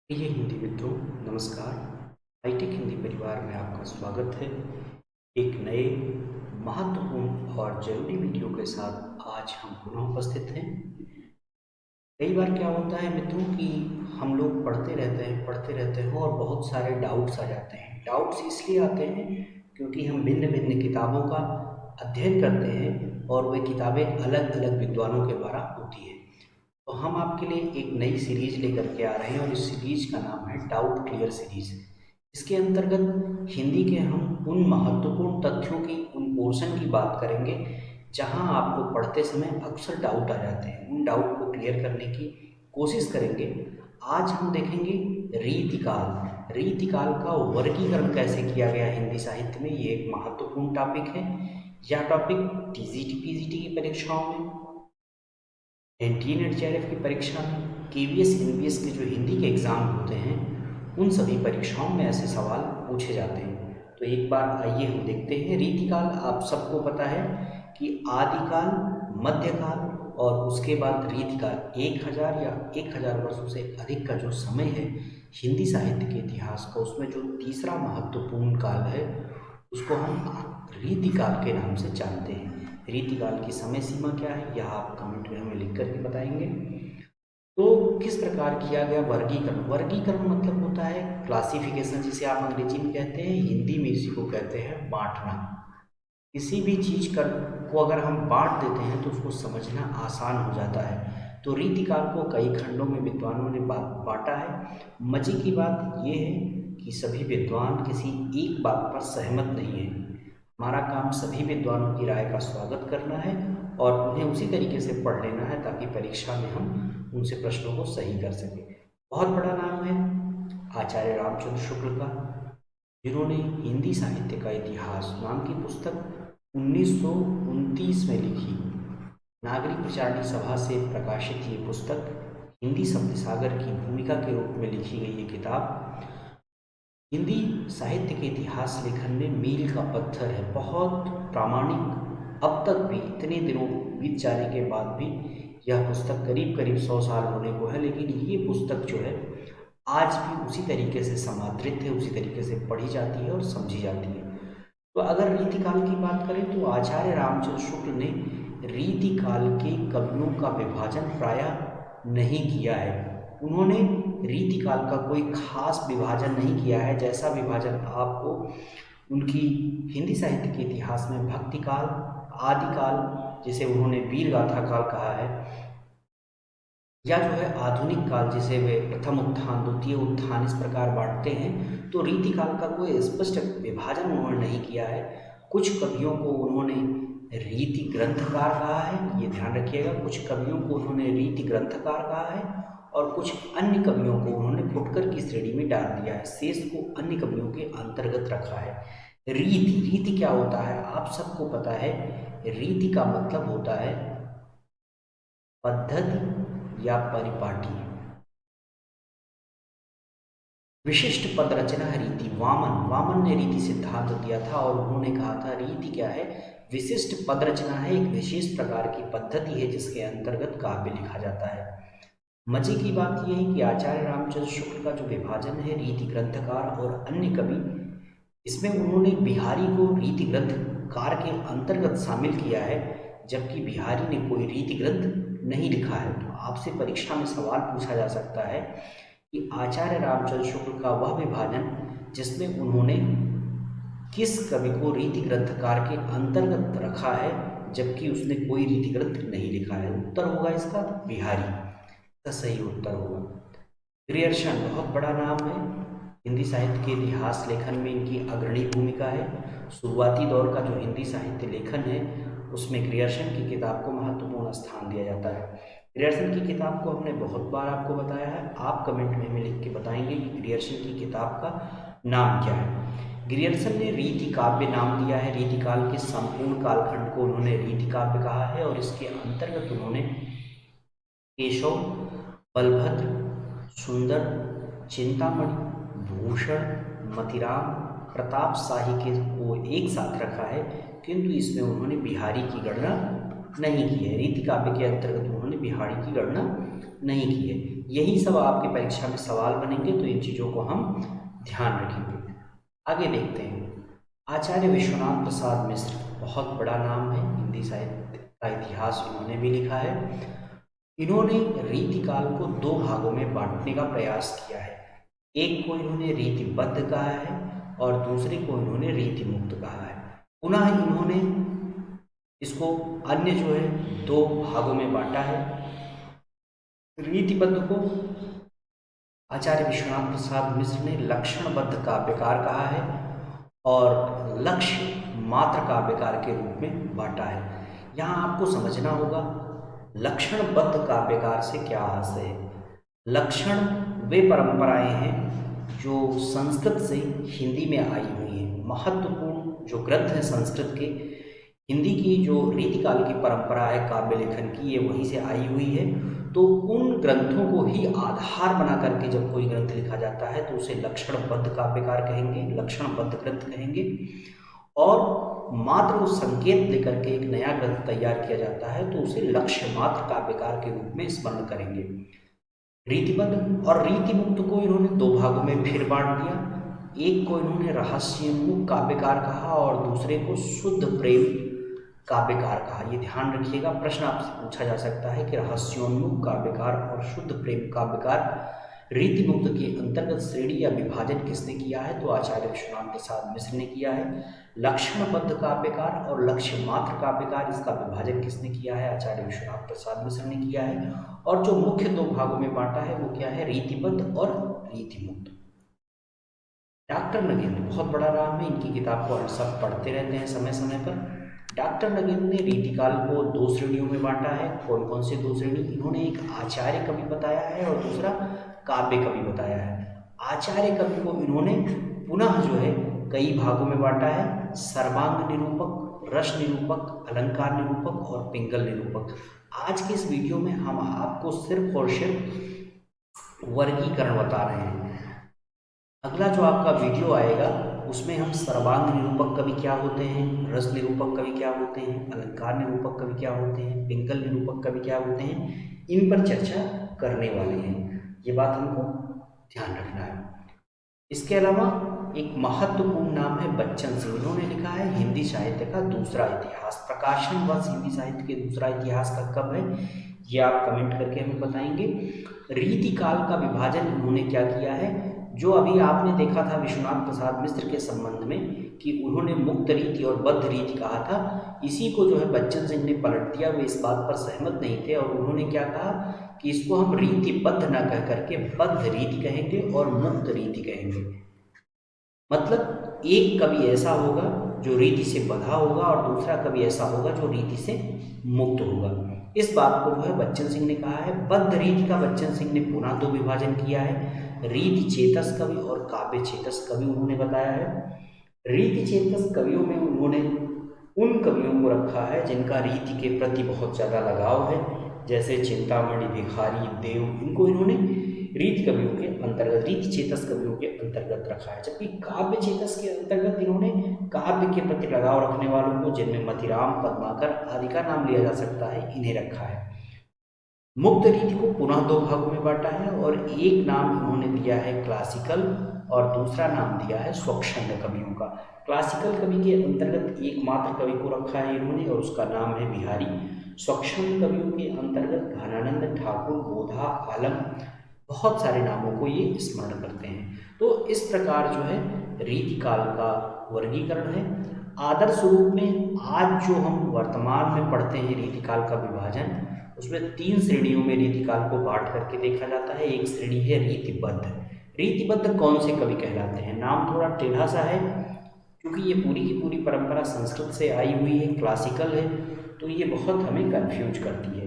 प्रिय हिंदी मित्रों, नमस्कार। हाईटेक हिंदी परिवार में आपका स्वागत है। एक नए महत्वपूर्ण और जरूरी वीडियो के साथ आज हम पुनः उपस्थित हैं। कई बार क्या होता है मित्रों कि हम लोग पढ़ते रहते हैं और बहुत सारे डाउट्स आ जाते हैं। डाउट्स इसलिए आते हैं क्योंकि हम भिन्न भिन्न किताबों का अध्ययन करते हैं और वे किताबें अलग अलग विद्वानों के द्वारा होती है। तो हम आपके लिए एक नई सीरीज लेकर के आ रहे हैं और इस सीरीज का नाम है डाउट क्लियर सीरीज। इसके अंतर्गत हिंदी के हम उन महत्वपूर्ण तथ्यों की, उन पोर्शन की बात करेंगे जहां आपको पढ़ते समय अक्सर डाउट आ जाते हैं। उन डाउट को क्लियर करने की कोशिश करेंगे। आज हम देखेंगे रीतिकाल। रीतिकाल का वर्गीकरण कैसे किया गया हिंदी साहित्य में, ये एक महत्वपूर्ण टॉपिक है। यह टॉपिक टीजीटी पीजीटी की परीक्षाओं में, एनटीए नेट जेआरएफ की परीक्षा में, केवीएस एनवीएस के जो हिंदी के एग्ज़ाम होते हैं उन सभी परीक्षाओं में ऐसे सवाल पूछे जाते हैं। तो एक बार आइए हम देखते हैं। रीतिकाल आप सबको पता है कि आदिकाल, मध्यकाल और उसके बाद रीतिकाल 1000 या 1000 वर्षों से अधिक का जो समय है हिंदी साहित्य के इतिहास का, उसमें जो तीसरा महत्वपूर्ण काल है उसको हम रीतिकाल के नाम से जानते हैं। रीतिकाल की समय सीमा क्या है यह आप कमेंट में हमें लिख करके बताएंगे। तो किस प्रकार किया गया वर्गीकरण? वर्गीकरण मतलब होता है क्लासिफिकेशन, जिसे आप अंग्रेजी में कहते हैं, हिंदी में इसी को कहते हैं बांटना। किसी भी चीज कर को अगर हम बांट देते हैं तो उसको समझना आसान हो जाता है। तो रीतिकाल को कई खंडों में विद्वानों ने बांटा है। मजे की बात यह है कि सभी विद्वान किसी एक बात पर सहमत नहीं है। हमारा काम सभी विद्वानों की राय का स्वागत करना है और उन्हें उसी तरीके से पढ़ लेना है ताकि परीक्षा में हम उनसे प्रश्नों को सही कर सकें। बहुत बड़ा नाम है आचार्य रामचंद्र शुक्ल का, जिन्होंने हिंदी साहित्य का इतिहास नाम की पुस्तक 1929 में लिखी। नागरिक प्रचारणी सभा से प्रकाशित ये पुस्तक हिंदी शब्द सागर की भूमिका के रूप में लिखी गई ये किताब हिंदी साहित्य के इतिहास लेखन में मील का पत्थर है, बहुत प्रामाणिक। अब तक भी इतने दिनों बीत जाने के बाद भी यह पुस्तक करीब करीब 100 साल होने को है, लेकिन ये पुस्तक जो है आज भी उसी तरीके से समादृत है, उसी तरीके से पढ़ी जाती है और समझी जाती है। तो अगर रीतिकाल की बात करें तो आचार्य रामचंद्र शुक्ल ने रीतिकाल के कवियों का विभाजन प्रायः नहीं किया है। उन्होंने रीतिकाल का कोई खास विभाजन नहीं किया है, जैसा विभाजन आपको उनकी हिंदी साहित्य के इतिहास में भक्तिकाल, आदिकाल, जिसे उन्होंने वीर गाथा काल कहा है, या जो है आधुनिक काल जिसे वे प्रथम उत्थान, द्वितीय उत्थान इस प्रकार बांटते हैं, तो रीतिकाल का कोई स्पष्ट विभाजन उन्होंने नहीं किया है। कुछ कवियों को उन्होंने रीति ग्रंथकार कहा है, ये ध्यान रखिएगा। कुछ कवियों को उन्होंने रीति ग्रंथकार कहा है और कुछ अन्य कवियों को उन्होंने फुटकर की श्रेणी में डाल दिया है, शेष को अन्य कवियों के अंतर्गत रखा है। रीति रीति क्या होता है आप सबको पता है। रीति का मतलब होता है पद्धति या परिपाटी। विशिष्ट पद रचना है रीति। वामन ने रीति सिद्धांत दिया था और उन्होंने कहा था रीति क्या है, विशिष्ट पद रचना है, एक विशेष प्रकार की पद्धति है जिसके अंतर्गत काव्य लिखा जाता है। मजे की बात यह है कि आचार्य रामचंद्र शुक्ल का जो विभाजन है रीति ग्रंथकार और अन्य कवि, इसमें उन्होंने बिहारी को रीति ग्रंथकार के अंतर्गत शामिल किया है, जबकि बिहारी ने कोई रीति ग्रंथ नहीं लिखा है। तो आपसे परीक्षा में सवाल पूछा जा सकता है कि आचार्य रामचंद्र शुक्ल का वह विभाजन जिसमें उन्होंने किस कवि को रीति ग्रंथकार के अंतर्गत रखा है, जबकि उसने कोई रीति ग्रंथ नहीं लिखा है। उत्तर होगा इसका बिहारी, का सही उत्तर होगा। ग्रियर्सन बहुत बड़ा नाम है, हिंदी साहित्य के इतिहास लेखन में इनकी अग्रणी भूमिका है। शुरुआती दौर का जो हिंदी साहित्य लेखन है उसमें ग्रियर्सन की किताब को महत्वपूर्ण स्थान दिया जाता है। ग्रियर्सन की किताब को हमने बहुत बार आपको बताया है, आप कमेंट में हमें लिख के बताएंगे कि ग्रियर्सन की किताब का नाम क्या है। ग्रियर्सन ने रीति काव्य नाम दिया है। रीतिकाल के संपूर्ण कालखंड को उन्होंने रीति काव्य कहा है और इसके अंतर्गत उन्होंने केशव, बलभद्र, सुंदर, चिंतामणि, भूषण, मतिराम, प्रताप शाही के को एक साथ रखा है, किंतु इसमें उन्होंने बिहारी की गणना नहीं की है। रीति काव्य के अंतर्गत उन्होंने बिहारी की गणना नहीं किए। यही सब आपकी परीक्षा में सवाल बनेंगे, तो इन चीज़ों को हम ध्यान रखेंगे। आगे देखते हैं। आचार्य विश्वनाथ प्रसाद मिश्र बहुत बड़ा नाम है, हिंदी साहित्य का इतिहास इन्होंने भी लिखा है। इन्होंने रीतिकाल को दो भागों में बांटने का प्रयास किया है। एक को इन्होंने रीतिबद्ध कहा है और दूसरे को इन्होंने रीतिमुक्त कहा है। पुनः इन्होंने इसको अन्य जो है दो भागों में बांटा है। रीतिबद्ध को आचार्य विश्वनाथ प्रसाद मिश्र ने लक्षणबद्ध काव्यकार कहा है और लक्ष्य मात्र काव्यकार के रूप में बांटा है। यहाँ आपको समझना होगा लक्षणबद्ध काव्यकार से क्या आशय है। लक्षण वे परंपराएं हैं जो संस्कृत से हिंदी में आई हुई हैं। महत्वपूर्ण जो ग्रंथ हैं संस्कृत के, हिंदी की जो रीतिकाल की परंपरा है काव्य लेखन की, ये वहीं से आई हुई है। तो उन ग्रंथों को ही आधार बना करके जब कोई ग्रंथ लिखा जाता है तो उसे लक्षणबद्ध काव्यकार कहेंगे, लक्षणबद्ध ग्रंथ कहेंगे। और मात्र उस संकेत लेकर के एक नया ग्रंथ तैयार किया जाता है तो उसे लक्ष्य मात्र काव्यकार के रूप में स्मरण करेंगे। रीतिबद्ध और रीतिमुक्त को इन्होंने दो भागों में फिर बांट दिया। एक को इन्होंने रहस्योन्मुख काव्यकार कहा और दूसरे को शुद्ध प्रेम काव्यकार कहा। ये ध्यान रखिएगा, प्रश्न आपसे पूछा जा सकता है कि रहस्योन्मुख काव्यकार और शुद्ध प्रेम काव्यकार रीतिमुक्त के अंतर्गत श्रेणी या विभाजन किसने किया है, तो आचार्य विश्वनाथ प्रसाद मिश्र ने किया है। लक्षणबद्ध काव्यकार और लक्ष्य मात्र काव्यकार, इसका विभाजन किसने किया है, आचार्य विश्वनाथ प्रसाद मिश्र ने किया है। और जो मुख्य दो भागों में बांटा है वो क्या है, रीतिबद्ध और रीतिमुक्त। डॉक्टर नगेंद्र बहुत बड़ा नाम है, इनकी किताब को हम सब पढ़ते रहते हैं समय समय पर। डॉक्टर नगेंद्र ने रीतिकाल को दो श्रेणियों में बांटा है। कौन कौन से दो श्रेणी, इन्होंने एक आचार्य कवि बताया है और दूसरा काव्य कवि बताया है। आचार्य कवि को इन्होंने पुनः जो है कई भागों में बांटा है, सर्वांग निरूपक, रस निरूपक, अलंकार निरूपक और पिंगल निरूपक। आज के इस वीडियो में हम आपको सिर्फ और सिर्फ वर्गीकरण बता रहे हैं। अगला जो आपका वीडियो आएगा उसमें हम सर्वांग निरूपक कवि क्या होते हैं, रस निरूपक कवि क्या होते हैं, अलंकार निरूपक कवि क्या होते हैं, पिंगल निरूपक कवि क्या होते हैं, इन पर चर्चा करने वाले हैं। ये बात हमको ध्यान रखना है। इसके अलावा एक महत्वपूर्ण नाम है बच्चन सिंह। इन्होंने लिखा है हिंदी साहित्य का दूसरा इतिहास। प्रकाशन वर्ष हिंदी साहित्य के दूसरा इतिहास का कब है, ये आप कमेंट करके हमें बताएंगे। रीतिकाल का विभाजन उन्होंने क्या किया है, जो अभी आपने देखा था विश्वनाथ प्रसाद मिश्र के संबंध में कि उन्होंने मुक्त रीति और बद्ध रीति कहा था, इसी को जो है बच्चन सिंह ने पलट दिया। वे इस बात पर सहमत नहीं थे और उन्होंने क्या कहा कि इसको हम रीतिबद्ध न कह करके बद्ध रीति कहेंगे और मुक्त रीति कहेंगे। मतलब एक कवि ऐसा होगा जो रीति से बंधा होगा और दूसरा कवि ऐसा होगा जो रीति से मुक्त होगा। इस बात को जो है बच्चन सिंह ने कहा है। बद्ध रीति का बच्चन सिंह ने पुनः दो विभाजन किया है, रीति चेतस कवि और काव्य चेतस कवि उन्होंने बताया है। रीति चेतस कवियों में उन्होंने उन कवियों को रखा है जिनका रीति के प्रति बहुत ज़्यादा लगाव है, जैसे चिंतामणि, भिखारी, देव, इनको इन्होंने रीति कवियों के अंतर्गत, रीति चेतस कवियों के अंतर्गत रखा है। जबकि काव्य चेतस के अंतर्गत इन्होंने काव्य के प्रति लगाव रखने वालों को, जिनमें मतिराम, पद्माकर आदि का नाम लिया जा सकता है, इन्हें रखा है। मुक्त रीति को पुनः दो भागों में बांटा है और एक नाम उन्होंने दिया है क्लासिकल और दूसरा नाम दिया है स्वच्छंद कवियों का। क्लासिकल कवि के अंतर्गत एकमात्र कवि को रखा है इन्होंने और उसका नाम है बिहारी। स्वच्छंद कवियों के अंतर्गत घनानंद, ठाकुर, बोधा, आलम, बहुत सारे नामों को ये स्मरण करते हैं। तो इस प्रकार जो है रीतिकाल का वर्गीकरण है। आदर्श रूप में आज जो हम वर्तमान में पढ़ते हैं रीतिकाल का विभाजन, उसमें तीन श्रेणियों में रीतिकाल को बांट करके देखा जाता है। एक श्रेणी है रीतिबद्ध। रीतिबद्ध कौन से कवि कहलाते हैं, नाम थोड़ा टेढ़ा सा है क्योंकि ये पूरी की पूरी परंपरा संस्कृत से आई हुई है, क्लासिकल है, तो ये बहुत हमें कंफ्यूज करती है।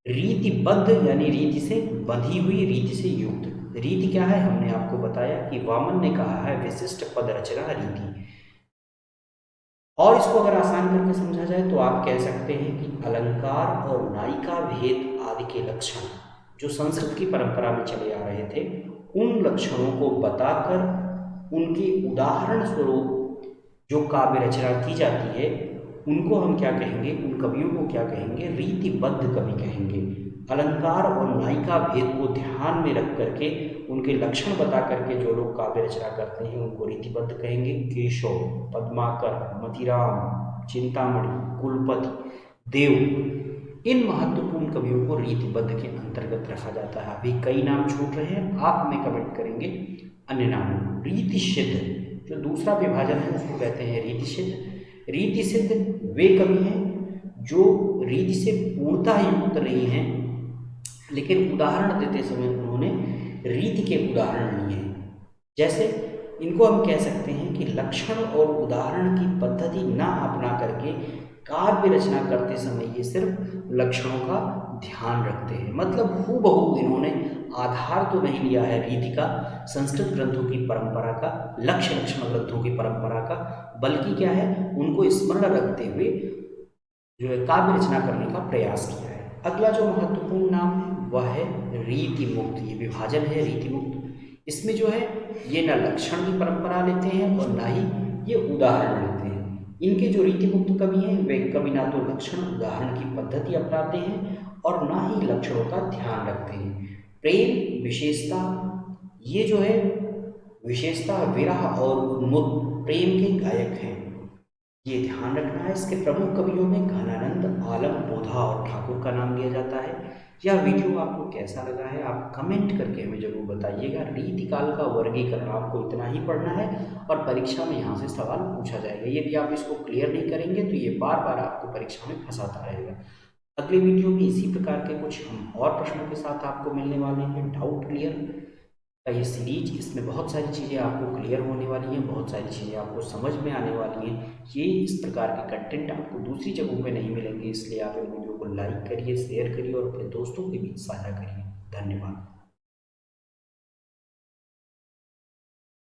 रीतिबद्ध यानी रीति से बंधी हुई, रीति से युक्त। रीति क्या है, हमने आपको बताया कि वामन ने कहा है विशिष्ट पद रचना रीति। और इसको अगर आसान करके समझा जाए तो आप कह सकते हैं कि अलंकार और नायिका भेद आदि के लक्षण जो संस्कृत की परंपरा में चले आ रहे थे, उन लक्षणों को बताकर उनके उदाहरण स्वरूप जो काव्य रचना की जाती है, उनको हम क्या कहेंगे, उन कवियों को क्या कहेंगे, रीतिबद्ध कवि कहेंगे। अलंकार और नायिका भेद को ध्यान में रख करके उनके लक्षण बता करके जो लोग काव्य रचना करते हैं उनको रीतिबद्ध कहेंगे। केशव, पद्माकर, मतिराम, चिंतामणि, कुलपति, देव, इन महत्वपूर्ण कवियों को रीतिबद्ध के अंतर्गत रखा जाता है। अभी कई नाम छूट रहे हैं, आप में कमेंट करेंगे अन्य नामों। रीति सिद्ध, जो दूसरा विभाजन है उसको कहते हैं रीति सिद्ध। रीति सिद्ध वे कवि हैं जो रीति से पूर्णतः युक्त नहीं हैं, लेकिन उदाहरण देते समय उन्होंने रीति के उदाहरण लिए हैं। जैसे इनको हम कह सकते हैं कि लक्षण और उदाहरण की पद्धति ना अपना करके काव्य रचना करते समय ये सिर्फ लक्षणों का ध्यान रखते हैं। मतलब हूबहू इन्होंने आधार तो नहीं लिया है रीति का, संस्कृत ग्रंथों की परंपरा का, लक्ष्य लक्षण ग्रंथों की परंपरा का, बल्कि क्या है, उनको स्मरण रखते हुए जो है काव्य रचना करने का प्रयास किया है। अगला जो महत्वपूर्ण नाम है वह है रीति मुक्त। ये विभाजन है रीति मुक्त। इसमें जो है ये न लक्षण की परंपरा लेते हैं और ना ही ये उदाहरण लेते हैं। इनके जो रीति मुक्त कवि हैं वे कवि ना तो लक्षण उदाहरण की पद्धति अपनाते हैं और ना ही लक्षणों का ध्यान रखते हैं। प्रेम विशेषता, ये जो है विशेषता विरह और उन्मुक्त प्रेम के गायक हैं, ये ध्यान रखना है। इसके प्रमुख कवियों में घनानंद, आलम, बोधा और ठाकुर का नाम लिया जाता है। यह वीडियो आपको कैसा लगा है आप कमेंट करके हमें जरूर बताइएगा। रीतिकाल का वर्गीकरण आपको इतना ही पढ़ना है और परीक्षा में यहाँ से सवाल पूछा जाएगा। यदि आप इसको क्लियर नहीं करेंगे तो ये बार बार आपको परीक्षा में फंसाता रहेगा। अगले वीडियो में इसी प्रकार के कुछ हम और प्रश्नों के साथ आपको मिलने वाले हैं। डाउट क्लियर का ये सीरीज, इसमें बहुत सारी चीज़ें आपको क्लियर होने वाली हैं, बहुत सारी चीज़ें आपको समझ में आने वाली हैं। ये इस प्रकार के कंटेंट आपको दूसरी जगहों पे नहीं मिलेंगे, इसलिए आप इन वीडियो को लाइक करिए, शेयर करिए और अपने दोस्तों के बीच साझा करिए। धन्यवाद।